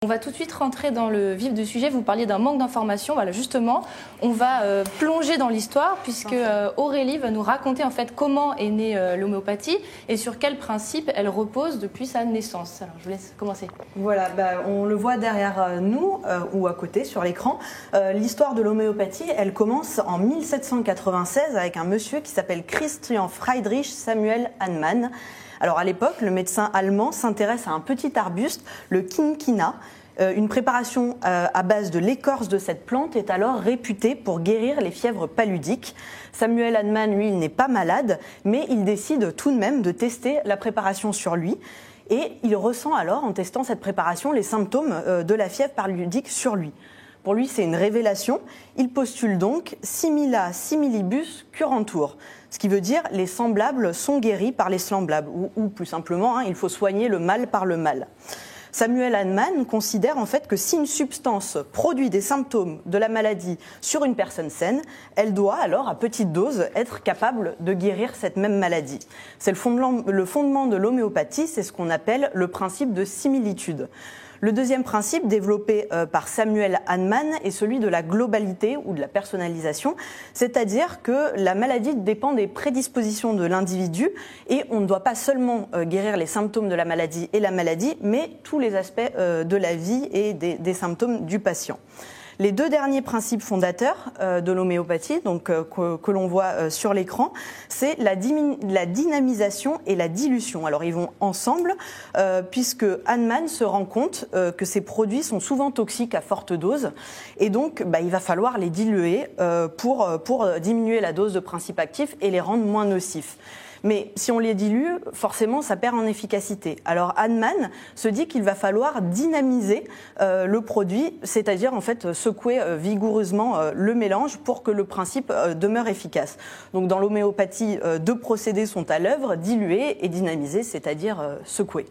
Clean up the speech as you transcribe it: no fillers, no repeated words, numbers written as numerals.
On va tout de suite rentrer dans le vif du sujet. Vous parliez d'un manque d'informations. Voilà, justement, on va plonger dans l'histoire puisque Aurélie va nous raconter en fait comment est née l'homéopathie et sur quels principes elle repose depuis sa naissance. Alors, je vous laisse commencer. Voilà, on le voit derrière nous ou à côté sur l'écran. L'histoire de l'homéopathie, elle commence en 1796 avec un monsieur qui s'appelle Christian Friedrich Samuel Hahnemann. Alors à l'époque, le médecin allemand s'intéresse à un petit arbuste, le quinquina. Une préparation à base de l'écorce de cette plante est alors réputée pour guérir les fièvres paludiques. Samuel Hahnemann, lui, il n'est pas malade, mais il décide tout de même de tester la préparation sur lui. Et il ressent alors, en testant cette préparation, les symptômes de la fièvre paludique sur lui. Pour lui, c'est une révélation. Il postule donc simila similibus curantur, ce qui veut dire les semblables sont guéris par les semblables, ou plus simplement, il faut soigner le mal par le mal. Samuel Hahnemann considère en fait que si une substance produit des symptômes de la maladie sur une personne saine, elle doit alors, à petite dose, être capable de guérir cette même maladie. C'est le fondement de l'homéopathie, c'est ce qu'on appelle le principe de similitude. Le deuxième principe développé par Samuel Hahnemann est celui de la globalité ou de la personnalisation, c'est-à-dire que la maladie dépend des prédispositions de l'individu et on ne doit pas seulement guérir les symptômes de la maladie et la maladie, mais tous les aspects de la vie et des symptômes du patient. Les deux derniers principes fondateurs de l'homéopathie, donc que l'on voit sur l'écran, c'est la dynamisation et la dilution. Alors ils vont ensemble puisque Hahnemann se rend compte que ces produits sont souvent toxiques à forte dose et donc il va falloir les diluer pour diminuer la dose de principes actifs et les rendre moins nocifs. Mais si on les dilue, forcément, ça perd en efficacité. Alors Hahnemann se dit qu'il va falloir dynamiser le produit, c'est-à-dire en fait secouer vigoureusement le mélange pour que le principe demeure efficace. Donc dans l'homéopathie, deux procédés sont à l'œuvre, diluer et dynamiser, c'est-à-dire secouer.